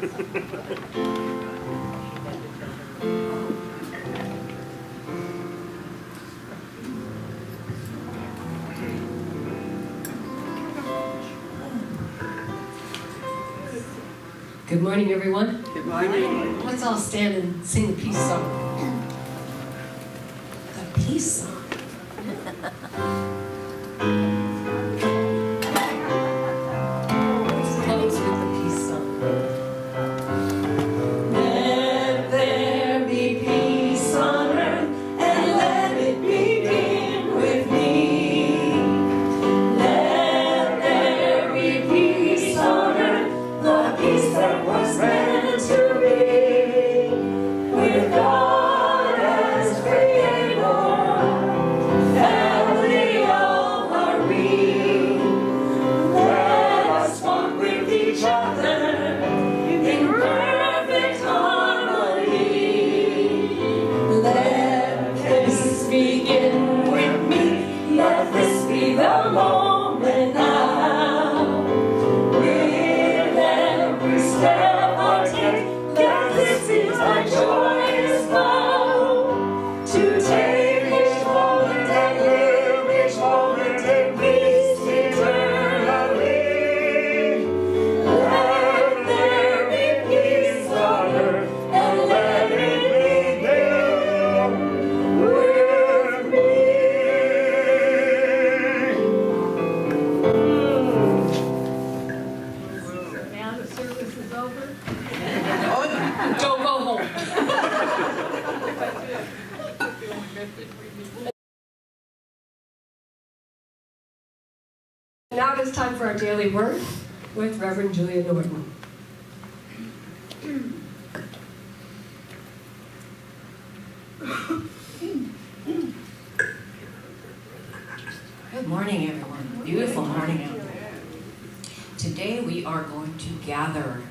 Good morning, everyone. Good morning. Let's all stand and sing the peace song. The peace song. Let's close with the peace song. Let there be peace on earth, and let it begin with me. Let there be peace on earth, the peace that was meant to be, with God as Creator, family all are we. Let us walk with each other in perfect harmony. Let peace begin with me. Let this be the moment now. With every step I take, that this is my joyous vow, to take each moment and live each moment in peace eternally. Let there be peace on earth, and let it begin with me. Now the service is over. Don't go home. Now it is time for our daily word with Reverend Julia Norton. Good morning, everyone. Beautiful morning out there. Today we are going to gather.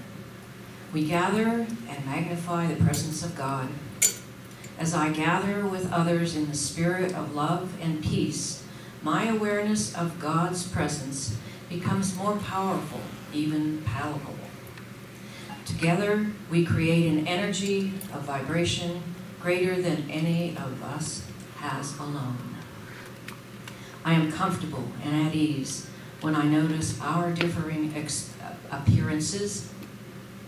We gather and magnify the presence of God. As I gather with others in the spirit of love and peace, my awareness of God's presence becomes more powerful, even palpable. Together, we create an energy, a vibration greater than any of us has alone. I am comfortable and at ease when I notice our differing appearances,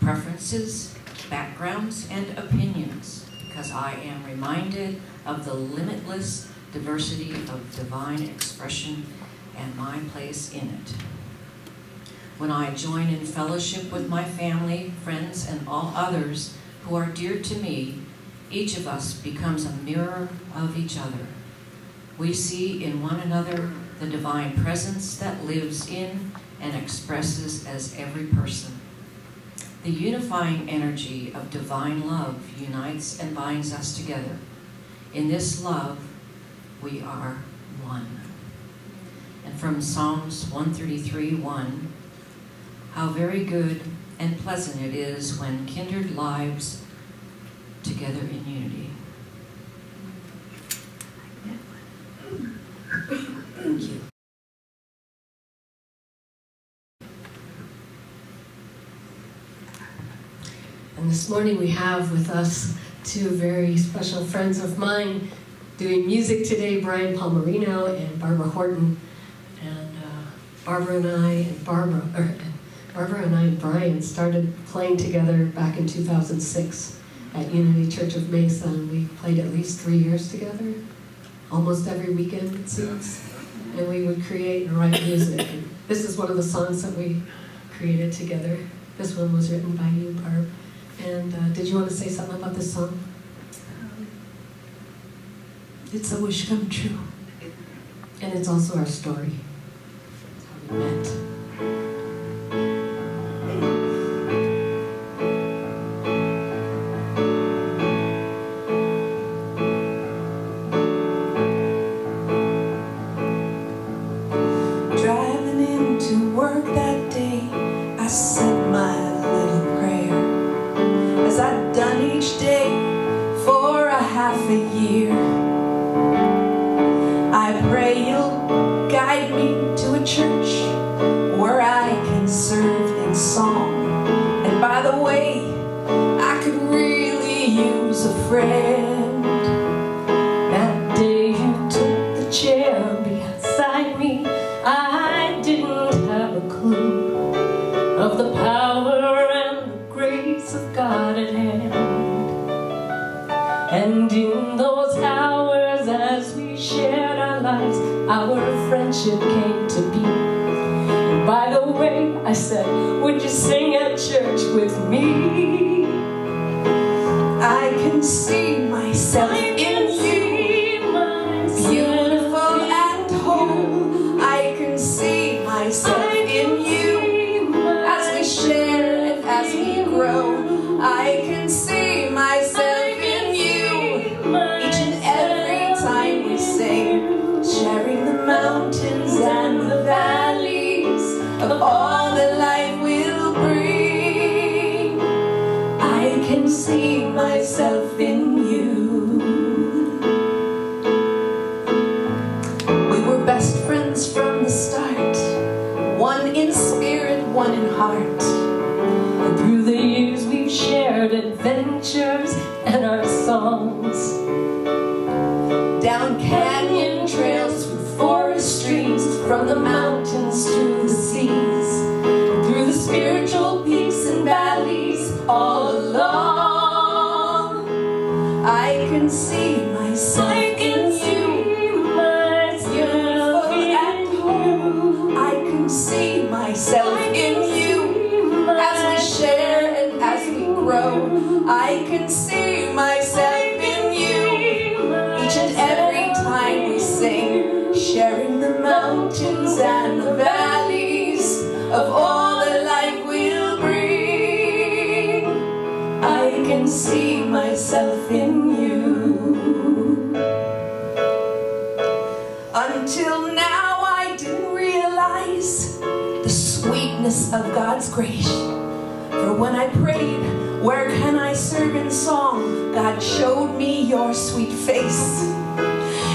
preferences, backgrounds, and opinions, because I am reminded of the limitless diversity of divine expression and my place in it. When I join in fellowship with my family, friends, and all others who are dear to me, each of us becomes a mirror of each other. We see in one another the divine presence that lives in and expresses as every person. The unifying energy of divine love unites and binds us together. In this love, we are one. And from Psalms 133:1, how very good and pleasant it is when kindred lives together in unity. Thank you. And this morning we have with us two very special friends of mine doing music today, Brian Palmerino and Barbara Horton. And Barbara and I and Brian started playing together back in 2006 at Unity Church of Mesa, and we played at least 3 years together, almost every weekend it seems. And we would create and write music. And this is one of the songs that we created together. This one was written by you, Barb. And did you want to say something about this song? It's a wish come true. And it's also our story. It's how we met. Driving into work that day, I said my little prayer, as I'd done each day for a half a year. I pray you'll guide me to a church our friendship came to be. And by the way, I said, would you sing at church with me? I can see myself in you, beautiful and whole. I can see myself in you, as we share and as we grow. I can see myself in you, each and every time we sing, sharing the mountains and the valleys of all that life will bring. I can see myself in you. We were best friends from the start, one in spirit, one in heart. And through the years we've shared adventures and our songs, Down canyon trails, through forest streams, from the mountains to the seas, through the spiritual peaks and valleys, all along. I can see myself in you, beautiful and whole. I can see myself in you, as we share and as we grow. I can see myself in you, each and every time we sing, sharing the mountains and the valleys of all that life will bring. I can see myself in you. Until now I didn't realize the sweetness of God's grace. For when I prayed, where can I serve in song, God showed me your sweet face.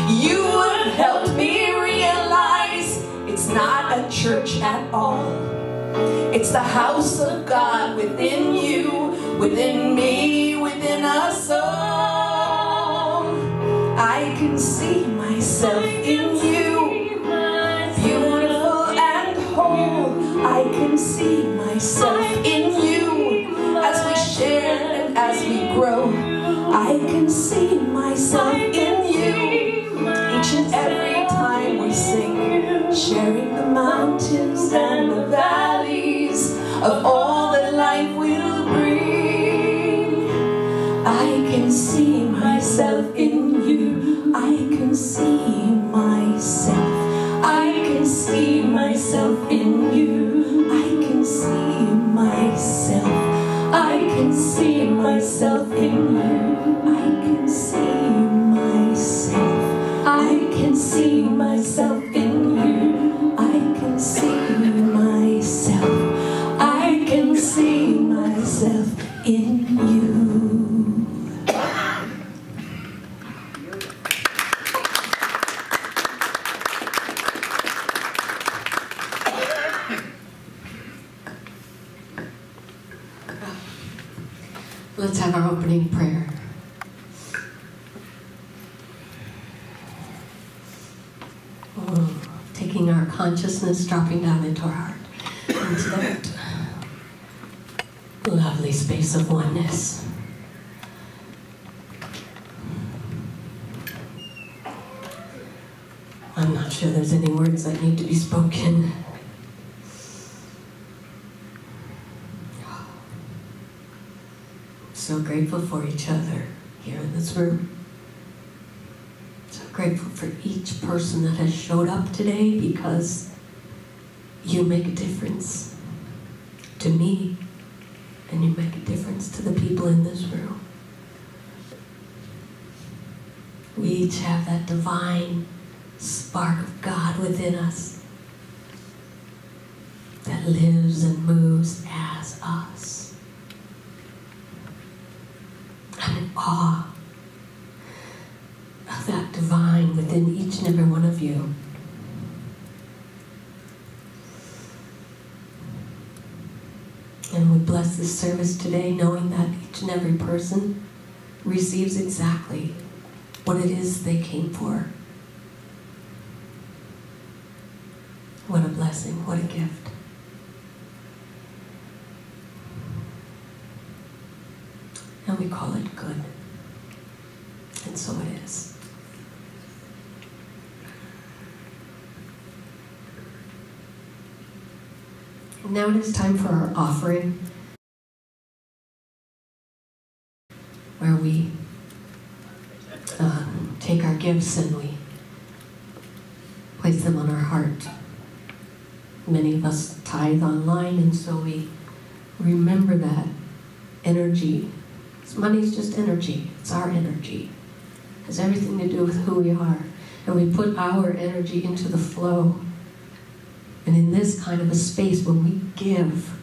You would have helped me realize it's not a church at all. It's the house of God within you, within me, within us all. I can see myself in you, beautiful and whole. I can see myself in you, as we share and as we grow. I can see myself in you, each and every time we sing, sharing the mountains and the valleys of all that life will bring. I can see myself in you. I can see myself. I can see myself in you. I can see myself. I can see myself in you. I can see myself. I can see myself in you. I can see myself. I can see myself in you. let's have our opening prayer. Taking our consciousness, dropping down into our heart, into that lovely space of oneness. I'm not sure there's any words that need to be spoken. So grateful for each other here in this room. So grateful for each person that has showed up today, because you make a difference to me, and you make a difference to the people in this room. We each have that divine spark of God within us that lives and moves as us. I'm in awe of that divine within each and every one of you. And we bless this service today, knowing that each and every person receives exactly what it is they came for. What a blessing, what a gift. And we call it good. And so it is. Now it is time for our offering, where we take our gifts and we place them on our heart. Many of us tithe online, and so we remember that energy. Money is just energy. It's our energy. It has everything to do with who we are. And we put our energy into the flow. And in this kind of a space, when we give,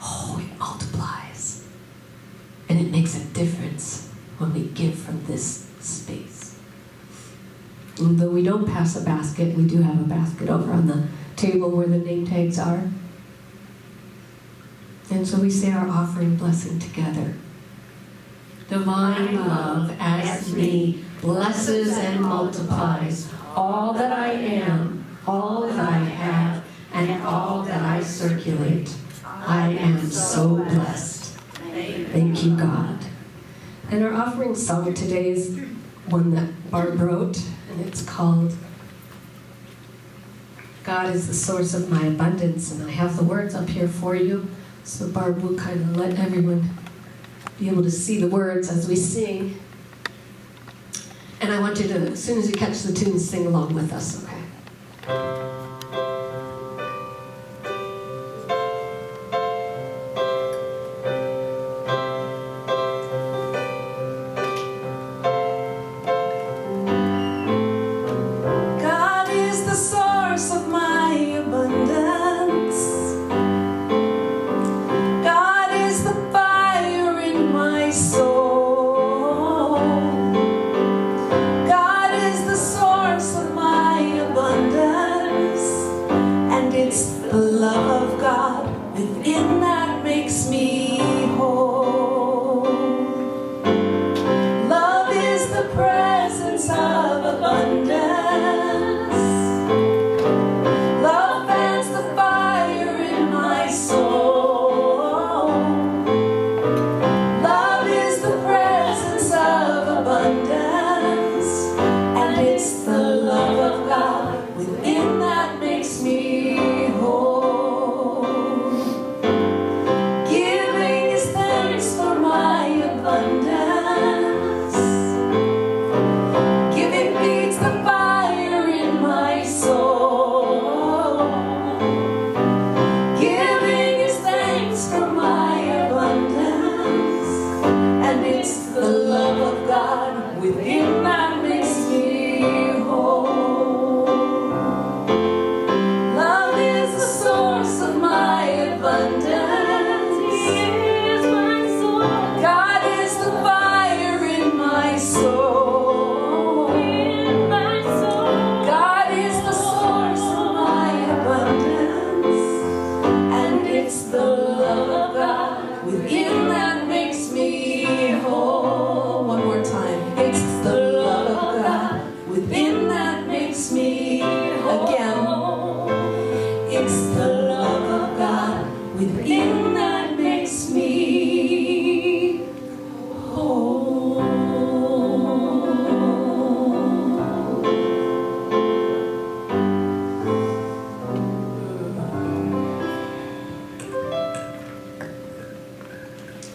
it multiplies. And it makes a difference when we give from this space. And though we don't pass a basket, we do have a basket over on the table where the name tags are. And so we say our offering blessing together. Divine love as me blesses and multiplies all that I am, all that I have, and all that I circulate. I am so blessed. Thank you, God. And our offering song today is one that Barb wrote, and it's called God is the Source of My Abundance. And I have the words up here for you, so Barb will kind of let everyone be able to see the words as we sing. And I want you to, as soon as you catch the tune, sing along with us, okay? God is the source of my abundance. God is the fire in my soul. God is the source of my abundance. And it's the love of God within that makes me whole. Love is the presence of abundance. Love fans the fire in my soul. Love is the presence of abundance. And it's the love of God within that makes me whole. Giving is thanks for my abundance. Giving feeds the fire in my soul. Giving is thanks for my abundance. And it's the love of God within that makes me whole. Love is the source of my abundance. He is my soul. God is the fire in my soul. In my soul. God is the source of my abundance. And it's the love of God within that makes me whole. One more time. It's the love of God within that makes me again. It's the love of God within that makes me whole.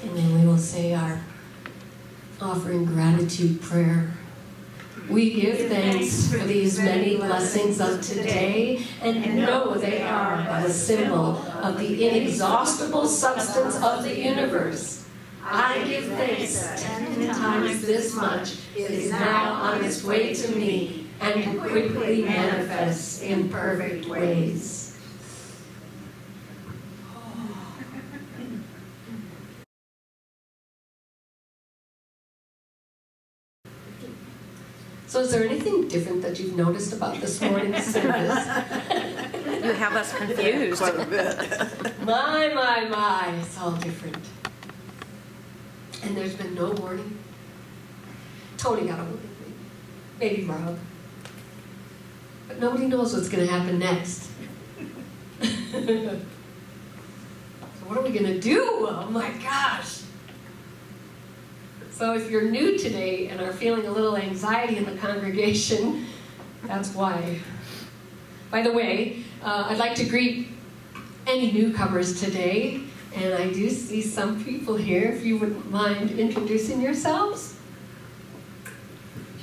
And then we will say our offering gratitude prayer. We give thanks for these many blessings of today, and know they are but a symbol of the inexhaustible substance of the universe. I give thanks 10 times this much is now on its way to me and quickly manifests in perfect ways. So is there anything different that you've noticed about this morning's service? You have us confused. Quite a bit. My, it's all different. And there's been no warning. Tony got a warning, maybe Rob. But nobody knows what's going to happen next. So what are we going to do? Oh my gosh. So if you're new today and are feeling a little anxiety in the congregation, that's why. By the way, I'd like to greet any newcomers today, and I do see some people here. If you wouldn't mind introducing yourselves.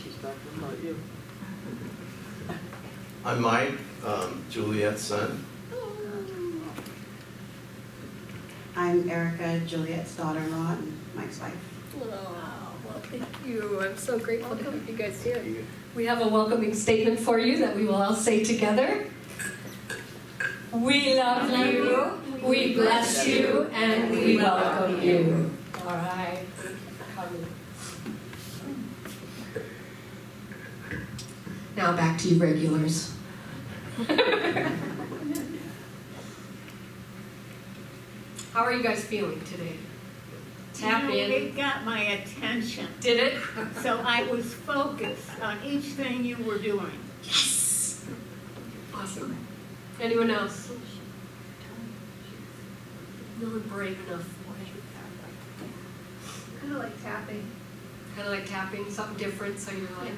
She's talking about you. I'm Mike, Juliet's son. I'm Erica, Juliet's daughter-in-law, and Mike's wife. Oh, well, thank you. I'm so grateful to have you guys here. We have a welcoming statement for you that we will all say together. We love you, we bless you, and we welcome you. All right. Now back to you regulars. How are you guys feeling today? Tap in. It got my attention. Did it? So I was focused on each thing you were doing. Yes! Awesome. Anyone else? Feeling brave enough. Kind of like tapping. Kind of like tapping, something different, so you're like,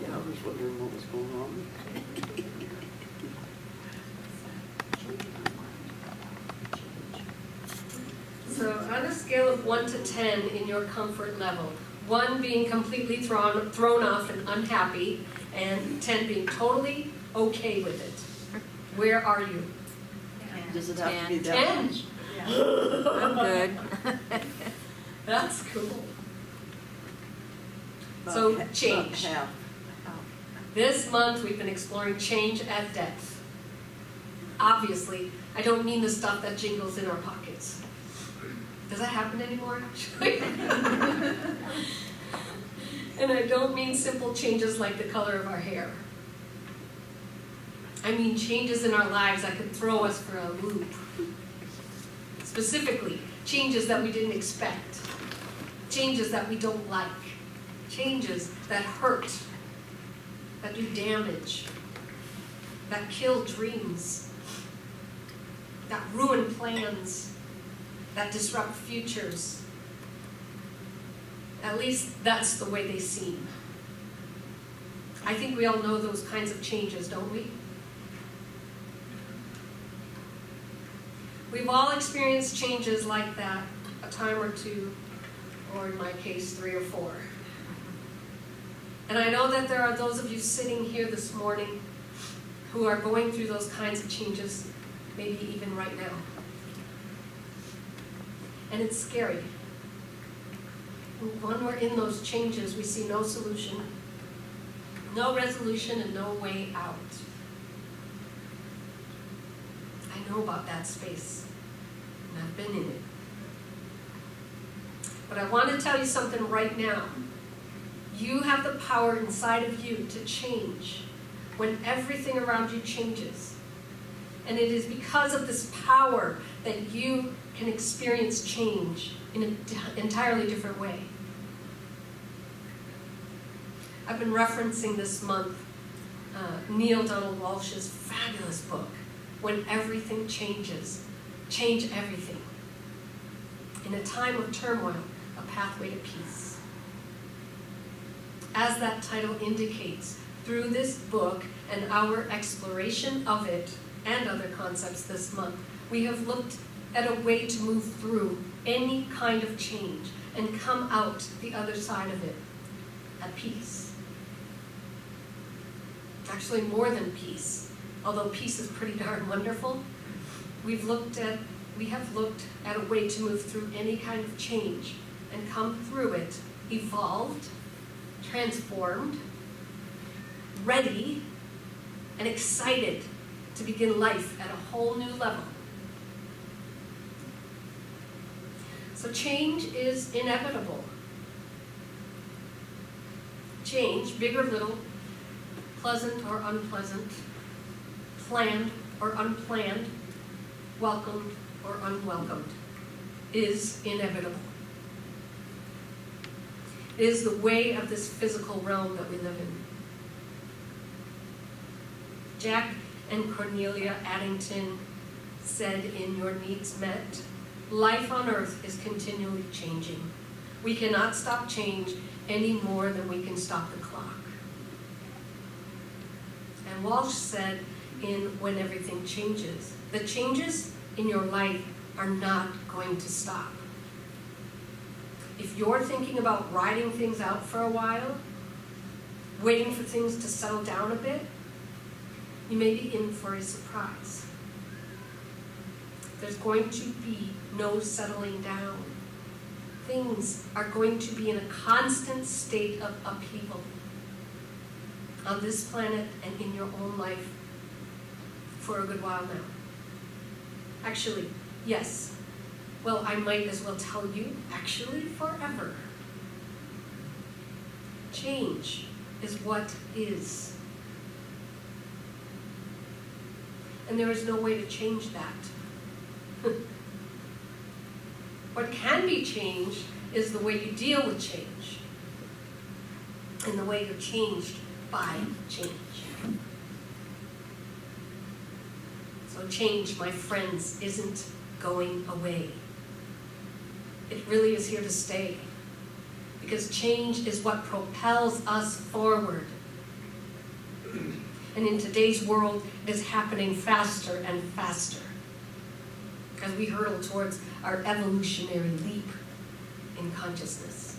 Yeah, I was wondering what was going on. so on a scale of 1 to 10 in your comfort level, 1 being completely thrown off and unhappy, and 10 being totally okay with it, where are you? Does it have to be that 10. much? I'm good. That's cool. So change. Half. This month we've been exploring change at depth. Obviously, I don't mean the stuff that jingles in our pockets. Does that happen anymore, actually? And I don't mean simple changes like the color of our hair. I mean changes in our lives that could throw us for a loop. Specifically, changes that we didn't expect. Changes that we don't like. Changes that hurt, that do damage, that kill dreams, that ruin plans, that disrupt futures. At least that's the way they seem. I think we all know those kinds of changes, don't we? We've all experienced changes like that a time or two, or in my case, 3 or 4. And I know that there are those of you sitting here this morning who are going through those kinds of changes, maybe even right now. And it's scary. When we're in those changes, we see no solution, no resolution, and no way out. I know about that space, and I've been in it. But I want to tell you something right now. You have the power inside of you to change when everything around you changes. And it is because of this power that you can experience change in an entirely different way. I've been referencing this month Neil Donald Walsh's fabulous book, When Everything Changes, Change Everything. In a time of turmoil, a pathway to peace. As that title indicates, through this book and our exploration of it and other concepts this month, we have looked at a way to move through any kind of change and come out the other side of it at peace. Actually, more than peace. Although peace is pretty darn wonderful, we have looked at a way to move through any kind of change and come through it evolved, transformed, ready, and excited to begin life at a whole new level. So change is inevitable. Change, big or little, pleasant or unpleasant, planned or unplanned, welcomed or unwelcomed, is inevitable. It is the way of this physical realm that we live in. Jack and Cornelia Addington said in Your Needs Met, life on earth is continually changing. We cannot stop change any more than we can stop the clock. And Walsh said, in when everything changes. The changes in your life are not going to stop. If you're thinking about riding things out for a while, waiting for things to settle down a bit, you may be in for a surprise. There's going to be no settling down. Things are going to be in a constant state of upheaval on this planet and in your own life for a good while now. Actually, yes. Well, I might as well tell you, actually, forever. Change is what is. And there is no way to change that. What can be changed is the way you deal with change and the way you're changed by change. So change, my friends, isn't going away. It really is here to stay, because change is what propels us forward. And in today's world, it is happening faster and faster as we hurtle towards our evolutionary leap in consciousness.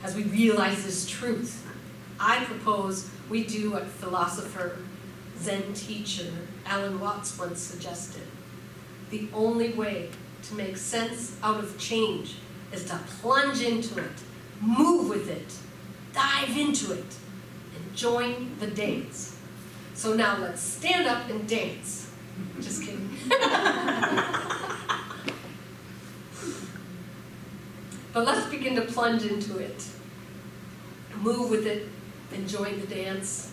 As we realize this truth, I propose we do what philosopher, Zen teacher Alan Watts once suggested. The only way to make sense out of change is to plunge into it, move with it, dive into it, and join the dance. So now let's stand up and dance. Just kidding. But let's begin to plunge into it, move with it, and join the dance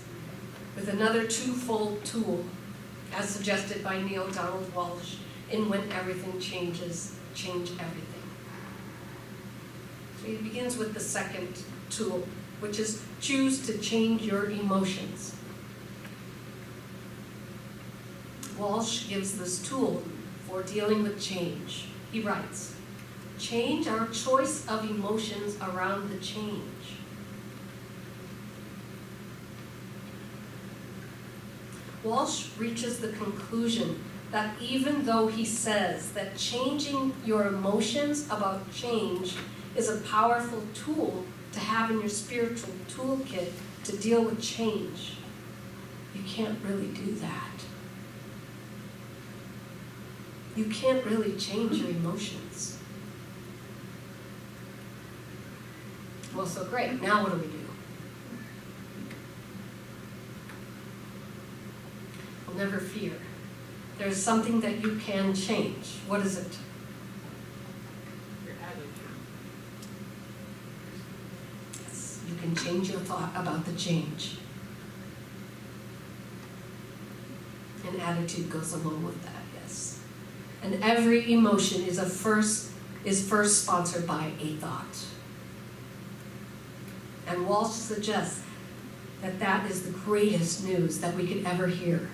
with another twofold tool, as suggested by Neil Donald Walsh in When Everything Changes, Change Everything. So he begins with the second tool, which is choose to change your emotions. Walsh gives this tool for dealing with change. He writes, change our choice of emotions around the change. Walsh reaches the conclusion that even though he says that changing your emotions about change is a powerful tool to have in your spiritual toolkit to deal with change, you can't really do that. You can't really change your emotions. Well, so great. Now what do we do? Well, never fear. There's something that you can change. What is it? Your attitude. Yes, you can change your thought about the change. And attitude goes along with that, yes. And every emotion is first sponsored by a thought. And Walsh suggests that that is the greatest news that we could ever hear.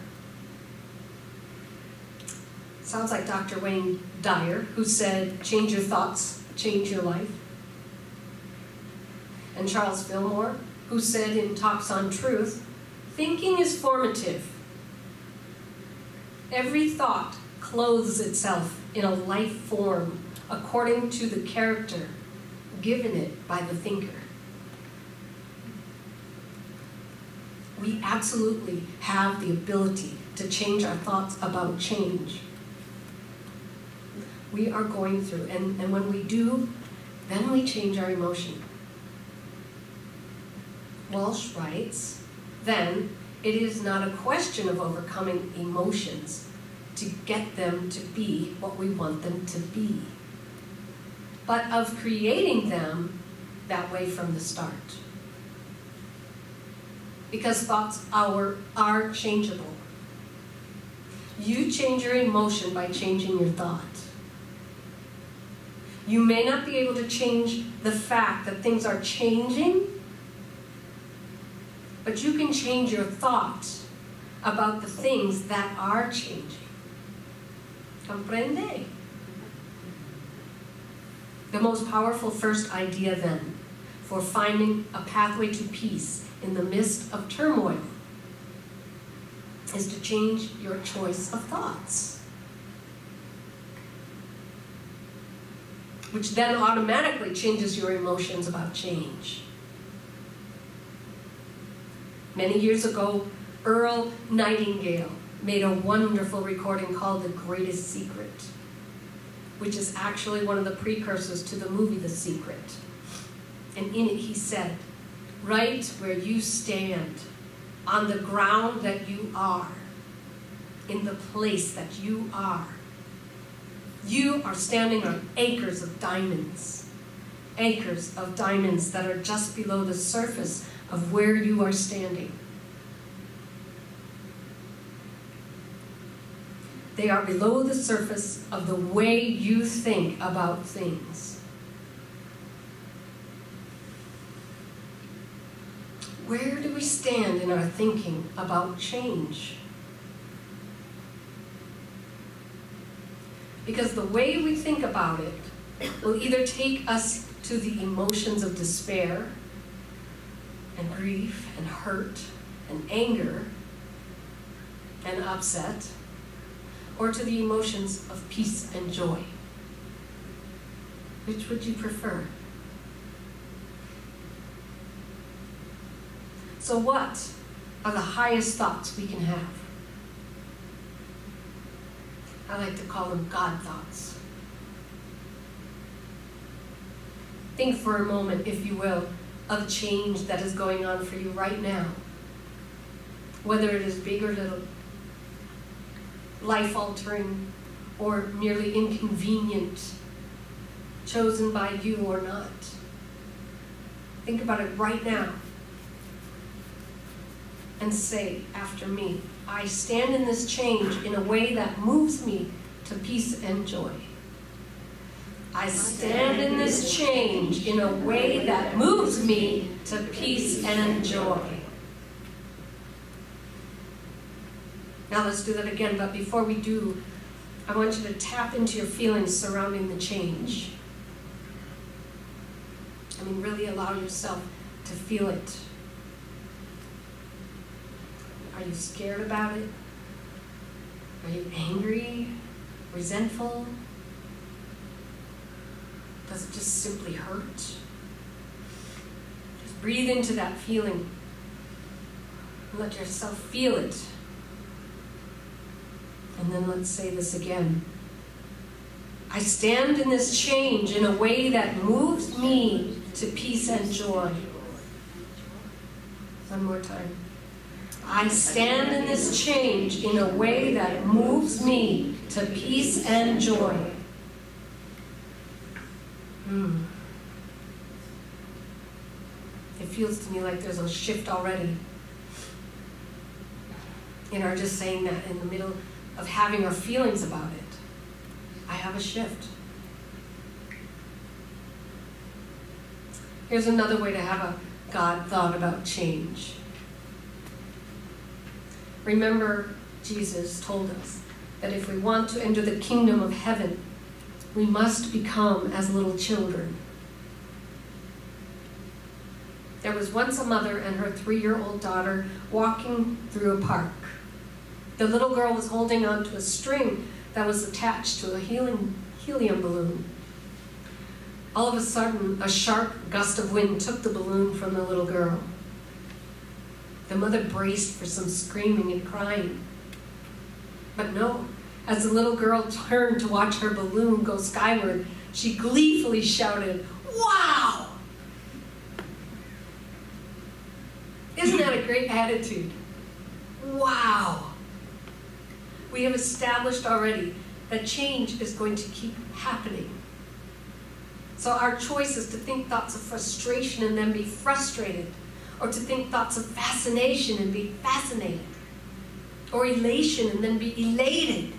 Sounds like Dr. Wayne Dyer, who said, change your thoughts, change your life. And Charles Fillmore, who said in Talks on Truth, thinking is formative. Every thought clothes itself in a life form according to the character given it by the thinker. We absolutely have the ability to change our thoughts about change. We are going through, and when we do, then we change our emotion. Walsh writes, then it is not a question of overcoming emotions to get them to be what we want them to be, but of creating them that way from the start. Because thoughts are changeable. You change your emotion by changing your thought. You may not be able to change the fact that things are changing, but you can change your thought about the things that are changing. Comprende? The most powerful first idea, then, for finding a pathway to peace in the midst of turmoil is to change your choice of thoughts, which then automatically changes your emotions about change. Many years ago, Earl Nightingale made a wonderful recording called The Greatest Secret, which is actually one of the precursors to the movie The Secret. And in it he said, right where you stand, on the ground that you are, in the place that you are standing on acres of diamonds that are just below the surface of where you are standing. They are below the surface of the way you think about things. Where do we stand in our thinking about change? Because the way we think about it will either take us to the emotions of despair and grief and hurt and anger and upset, or to the emotions of peace and joy. Which would you prefer? So what are the highest thoughts we can have? I like to call them God thoughts. Think for a moment, if you will, of change that is going on for you right now. Whether it is big or little, life-altering or merely inconvenient, chosen by you or not. Think about it right now. And say after me, I stand in this change in a way that moves me to peace and joy. I stand in this change in a way that moves me to peace and joy. Now let's do that again, but before we do, I want you to tap into your feelings surrounding the change. I mean, really allow yourself to feel it. Are you scared about it? Are you angry? Resentful? Does it just simply hurt? Just breathe into that feeling. Let yourself feel it. And then let's say this again. I stand in this change in a way that moves me to peace and joy. One more time. I stand in this change in a way that moves me to peace and joy. It feels to me like there's a shift already in our just saying that in the middle of having our feelings about it. I have a shift. Here's another way to have a God thought about change. Remember, Jesus told us that if we want to enter the kingdom of heaven, we must become as little children. There was once a mother and her 3-year-old daughter walking through a park. The little girl was holding onto a string that was attached to a helium balloon. All of a sudden, a sharp gust of wind took the balloon from the little girl. The mother braced for some screaming and crying. But no, as the little girl turned to watch her balloon go skyward, she gleefully shouted, "Wow!" Isn't that a great attitude? Wow! We have established already that change is going to keep happening. So our choice is to think thoughts of frustration and then be frustrated, or to think thoughts of fascination and be fascinated, or elation and then be elated.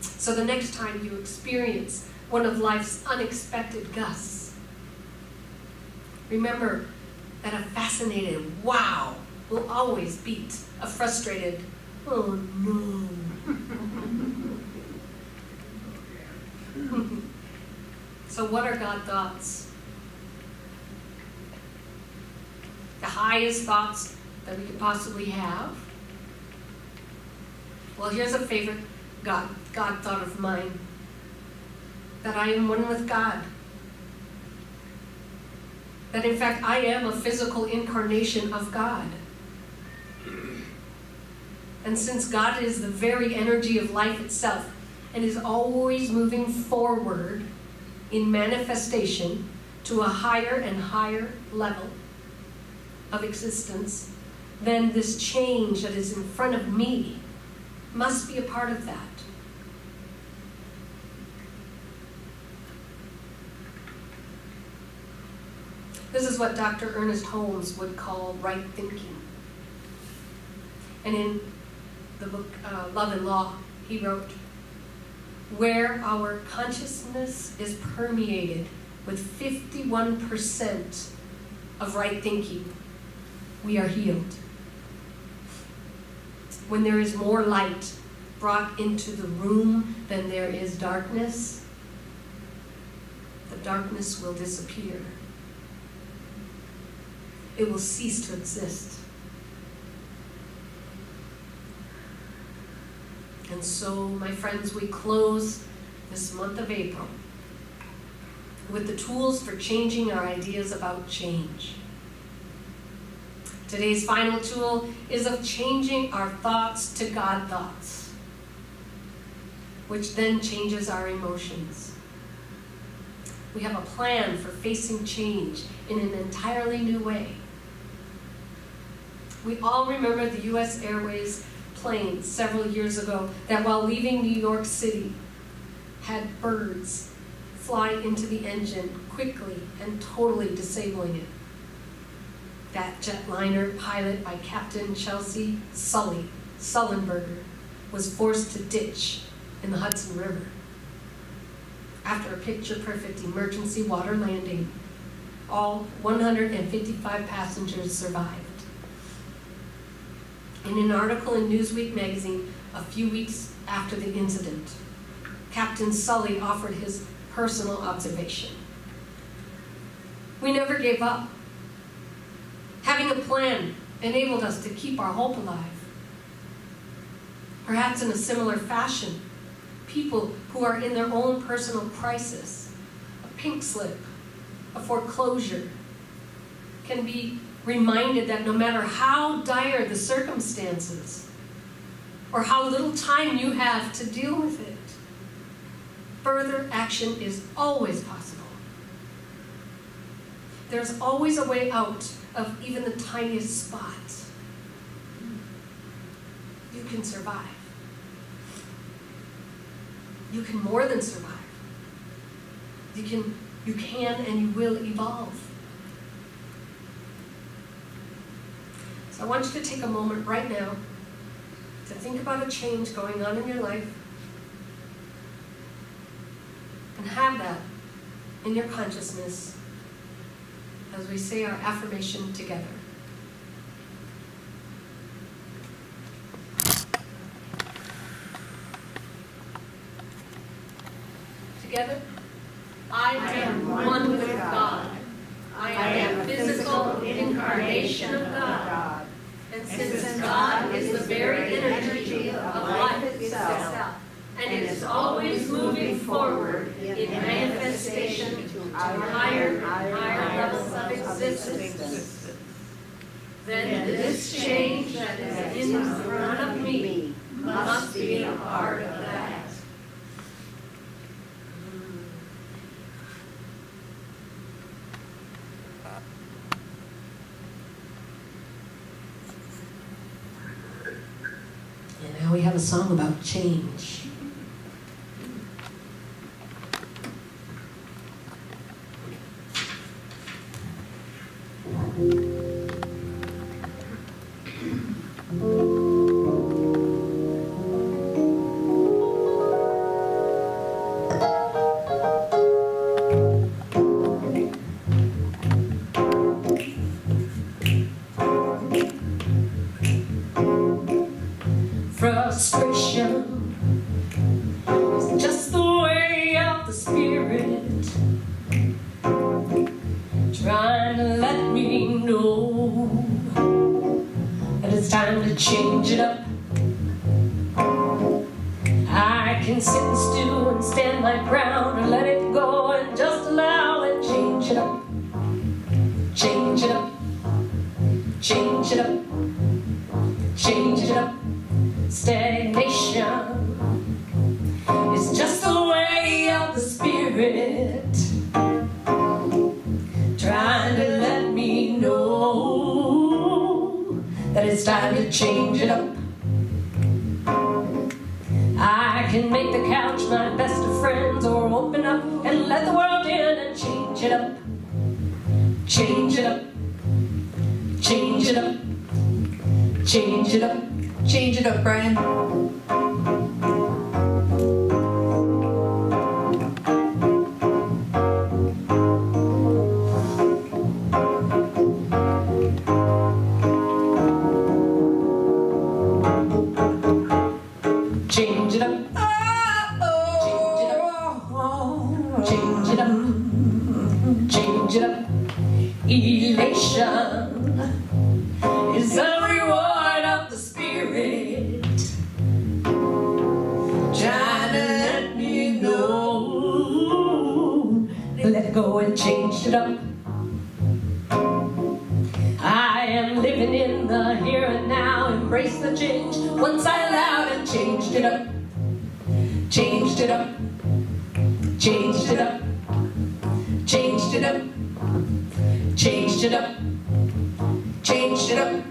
So the next time you experience one of life's unexpected gusts, remember that a fascinated wow will always beat a frustrated oh no. So what are God thoughts? The highest thoughts that we could possibly have? Well, here's a favorite God thought of mine. That I am one with God. That in fact I am a physical incarnation of God. And since God is the very energy of life itself and is always moving forward in manifestation to a higher and higher level of existence, then this change that is in front of me must be a part of that. This is what Dr. Ernest Holmes would call right thinking. And in the book Love and Law, he wrote, where our consciousness is permeated with 51% of right thinking, we are healed. When there is more light brought into the room than there is darkness, the darkness will disappear. It will cease to exist. And so, my friends, we close this month of April with the tools for changing our ideas about change. Today's final tool is of changing our thoughts to God thoughts, which then changes our emotions. We have a plan for facing change in an entirely new way. We all remember the U.S. Airways plane several years ago that while leaving New York City had birds fly into the engine quickly and totally disabling it. That jetliner, pilot by Captain Chelsea Sullenberger, was forced to ditch in the Hudson River. After a picture-perfect emergency water landing, all 155 passengers survived. In an article in Newsweek magazine a few weeks after the incident, Captain Sully offered his personal observation. We never gave up. Having a plan enabled us to keep our hope alive. Perhaps in a similar fashion, people who are in their own personal crisis, a pink slip, a foreclosure, can be reminded that no matter how dire the circumstances or how little time you have to deal with it, further action is always possible. There's always a way out of even the tiniest spot. You can survive. You can more than survive. You can and you will evolve. So I want you to take a moment right now to think about a change going on in your life and have that in your consciousness as we say our affirmation together. Together, I am one with God. I am a physical incarnation of God. And since God is the very energy of life itself, and is always moving forward in manifestation to higher and higher levels of existence, then this change that is in front of me must be a part of that. And now we have a song about change. Frustration is just the way of the spirit, trying to let me know time to change it up. I can sit and stew and stand my ground or let it go and just allow it. Change it up. Change it up. Change it up. Change it up. Stagnation is just the way of the Spirit, trying to let me know that it's time to change it up. I can make the couch my best of friends or open up and let the world in and change it up. Change it up. Change it up. Change it up. Change it up, Brian. Change it up. Change it up. Change it up. Elation is the reward of the Spirit, trying to let me know. Let go and change it up. I am living in the here and now. Embrace the change once I allowed and changed it up. Changed it up. Changed it up. Changed it up. Changed it up. Changed it up.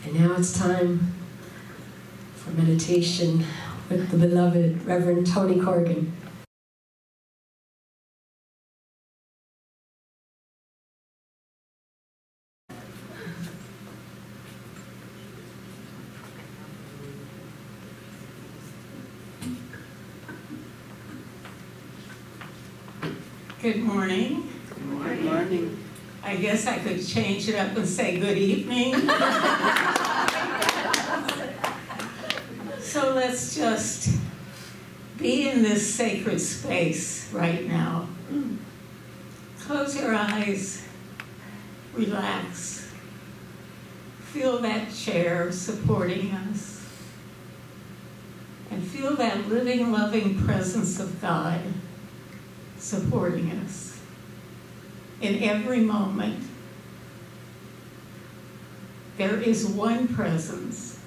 And now it's time for meditation with the beloved Reverend Tony Corgan. Good morning. Good morning. I guess I could change it up and say good evening. So let's just be in this sacred space right now. Close your eyes, relax. Feel that chair supporting us. And feel that living, loving presence of God supporting us in every moment. There is one presence,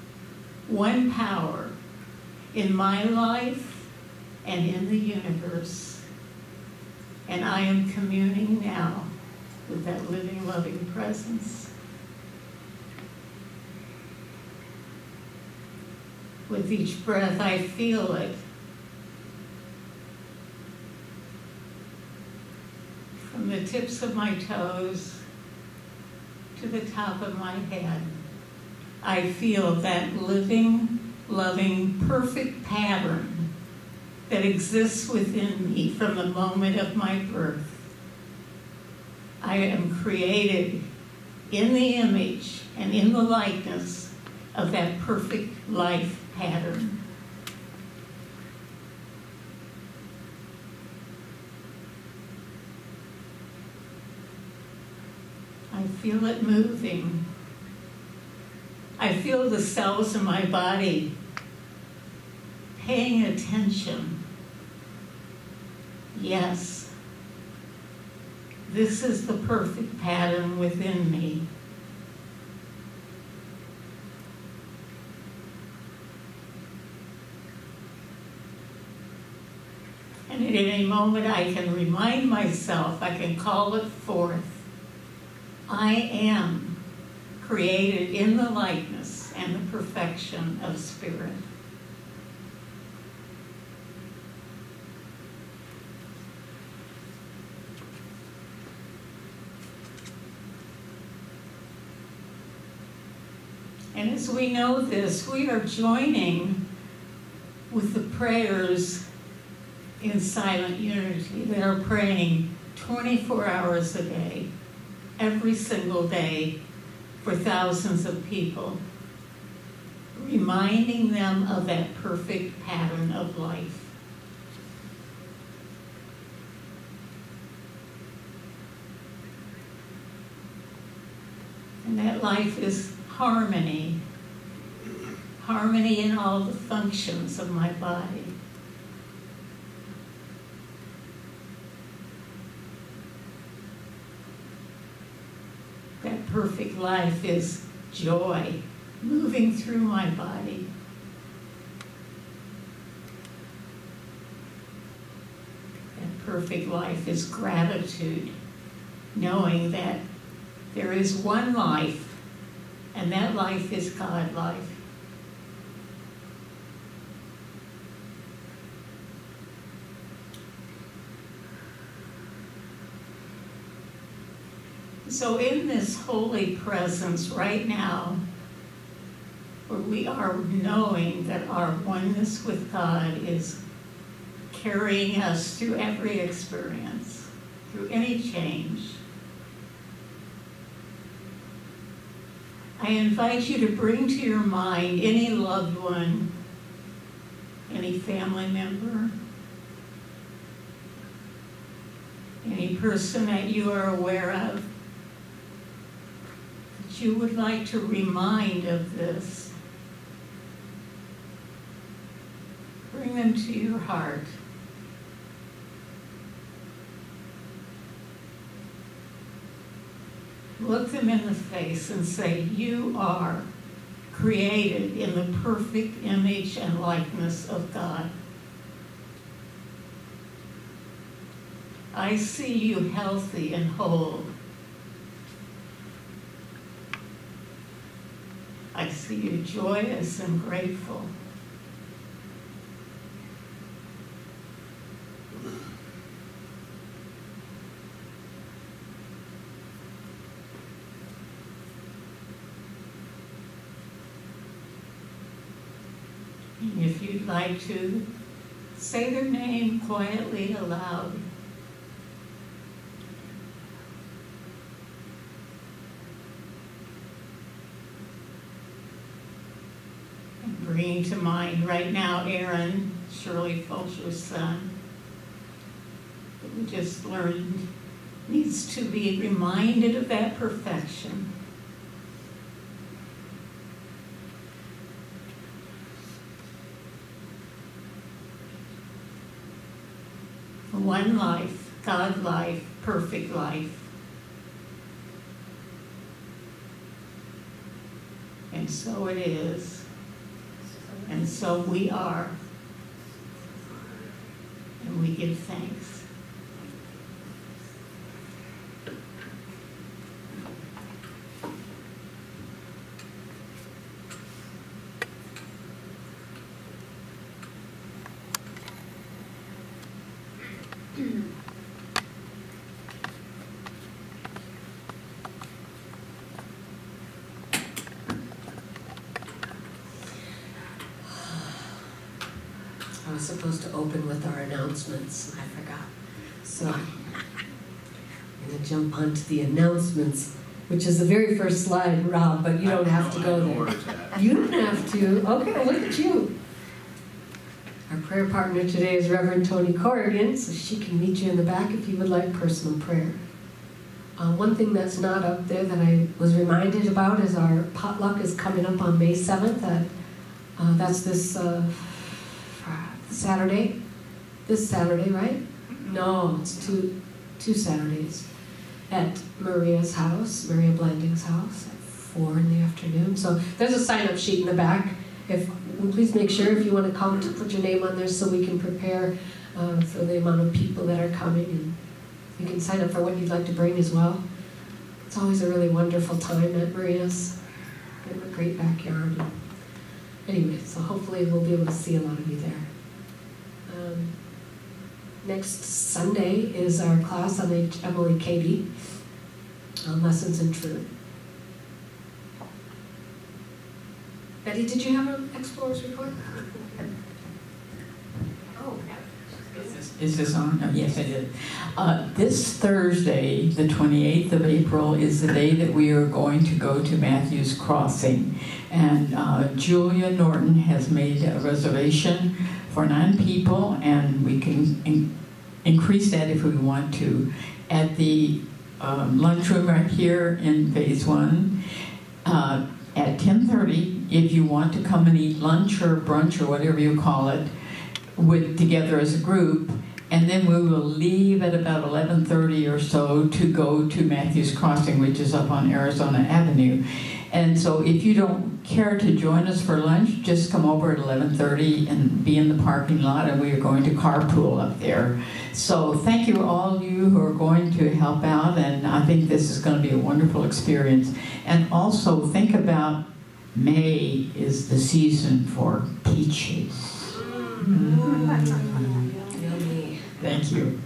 one power in my life and in the universe. And I am communing now with that living, loving presence. With each breath, I feel it. From the tips of my toes to the top of my head, I feel that living, loving, perfect pattern that exists within me from the moment of my birth. I am created in the image and in the likeness of that perfect life pattern. I feel it moving. I feel the cells in my body paying attention. Yes, this is the perfect pattern within me. And at any moment I can remind myself, I can call it forth. I am created in the likeness and the perfection of Spirit. And as we know this, we are joining with the prayers in silent unity that are praying 24 hours a day. every single day for thousands of people, reminding them of that perfect pattern of life. And that life is harmony. Harmony in all the functions of my body. That perfect life is joy moving through my body. That perfect life is gratitude, knowing that there is one life, and that life is God life. So in this holy presence right now, where we are knowing that our oneness with God is carrying us through every experience, through any change, I invite you to bring to your mind any loved one, any family member, any person that you are aware of, that you would like to remind of this. Bring them to your heart. Look them in the face and say, you are created in the perfect image and likeness of God. I see you healthy and whole. I see you joyous and grateful. And if you'd like to, say their name quietly aloud. And bringing to mind right now Aaron, Shirley Fulcher's son, that we just learned needs to be reminded of that perfection. One life, God life, perfect life. And so it is. And so we are. And we give thanks. I was supposed to open with our announcements, and I forgot. So I'm going to jump onto the announcements, which is the very first slide, Rob, but you don't have to go there. You don't have to. Okay, look at you. Our prayer partner today is Reverend Corgan, so she can meet you in the back if you would like personal prayer. One thing that's not up there that I was reminded about is our potluck is coming up on May 7th. That's this Saturday. This Saturday, right? No, it's two Saturdays. At Maria's house, Maria Blanding's house, at 4 in the afternoon. So there's a sign-up sheet in the back. Please make sure if you want to come to put your name on there so we can prepare for the amount of people that are coming, and you can sign up for what you'd like to bring as well. It's always a really wonderful time at Maria's. We have a great backyard. Anyway, so hopefully we'll be able to see a lot of you there. Next Sunday is our class on Emily Cady, Lessons in Truth. Betty, did you have an Explorer's report? Oh, yeah. Is this on? Oh, yes, I did. This Thursday, the 28th of April, is the day that we are going to go to Matthew's Crossing. And Julia Norton has made a reservation for 9 people, and we can increase that if we want to. At the lunchroom right here in Phase 1, at 10:30, if you want to come and eat lunch or brunch or whatever you call it, together as a group, and then we will leave at about 11:30 or so to go to Matthew's Crossing, which is up on Arizona Avenue. And so if you don't care to join us for lunch, just come over at 11:30 and be in the parking lot, and we are going to carpool up there. So thank you all you who are going to help out, and I think this is going to be a wonderful experience. And also think about May is the season for peaches. Yummy. Thank you.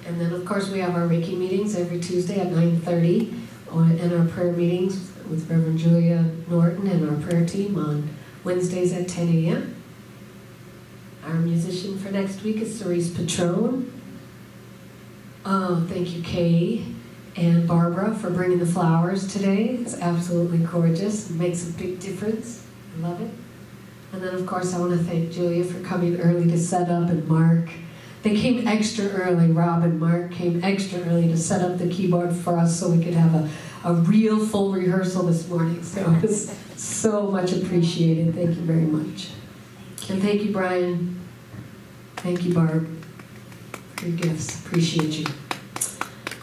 And then, of course, we have our Reiki meetings every Tuesday at 9:30, and our prayer meetings with Reverend Julia Norton and our prayer team on Wednesdays at 10 a.m. Our musician for next week is Cerise Patron. Thank you, Kay and Barbara, for bringing the flowers today. It's absolutely gorgeous. It makes a big difference. I love it. And then, of course, I want to thank Julia for coming early to set up, and Mark. They came extra early. Rob and Mark came extra early to set up the keyboard for us so we could have a real full rehearsal this morning. So it was so much appreciated. Thank you very much. And thank you, Brian. Thank you, Barb, for your gifts. Appreciate you.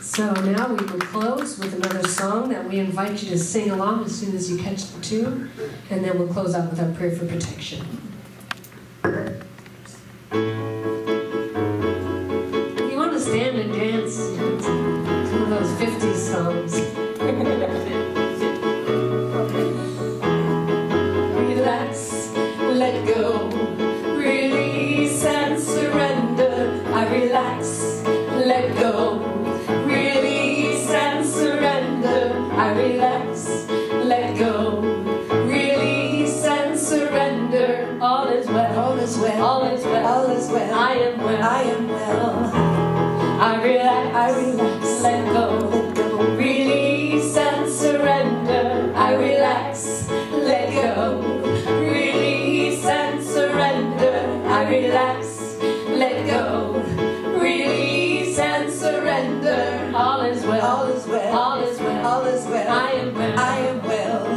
So now we will close with another song that we invite you to sing along as soon as you catch the tune, and then we'll close out with our prayer for protection. You want to stand and dance? It's one of those 50s songs. Relax, let go, release and surrender. I relax, let go. Release and surrender. I relax, let go. Release and surrender. All is well. All is well. All is well. All is well. I am well. I am well. I relax. I relax. Let go. Let go. Release and surrender. I relax. Let go. Release and surrender. I relax. Let go. Release and surrender. All is well. All is well. All is well. All is well. I am well. I am well.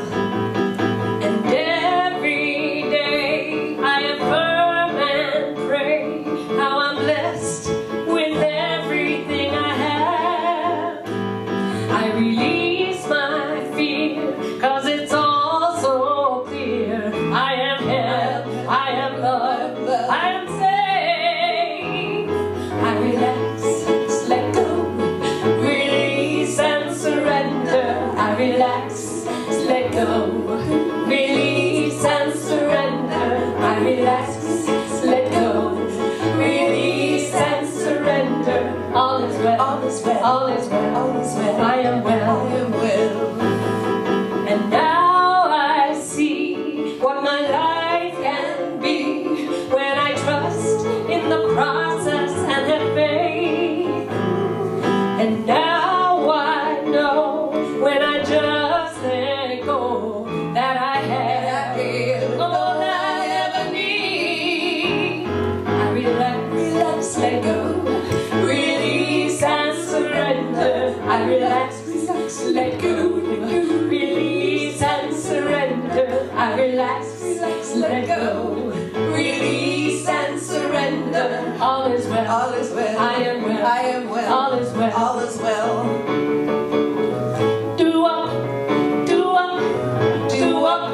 And every day I affirm and pray how I'm blessed with everything I have. I release my fear, 'cause it's all so clear. I am held. I am loved. I am safe. I relax. Let go, release and surrender. I relax, let go, release and surrender. I relax, let go, release and surrender. All is well, all is well, all is well, all is well. I am well, I am well. And now I see what my life can be when I trust in the process and have faith. And now I know when I just let go that I have all I ever need. I relax, let go, release and surrender. I relax, let go, release and surrender. I relax, let go, release and surrender. All is well. All is well. I am well. I am well. All is well. All is well. Do up, do up, do up.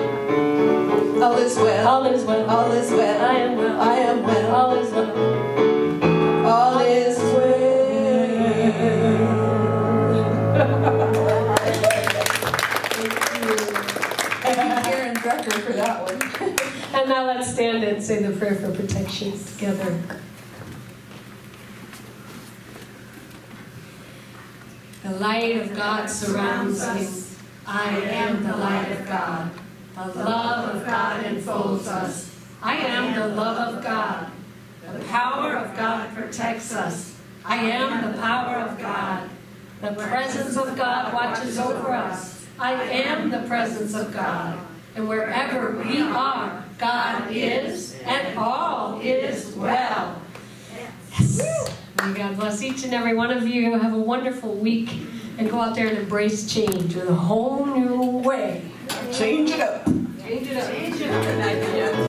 All is well. All is well. All is well. I am well. I am well. All is well. All is well. Thank you, Karen Drucker, for that one. And now let's stand and say the prayer for protection together. The light of God surrounds us. I am the light of God. The love of God enfolds us. I am the love of God. The power of God protects us. I am the power of God. The presence of God watches over us. I am the presence of God. And wherever we are, God is, and all is well. Yes. May God bless each and every one of you. Have a wonderful week and go out there and embrace change in a whole new way. Change it up. Change it up. Change it up.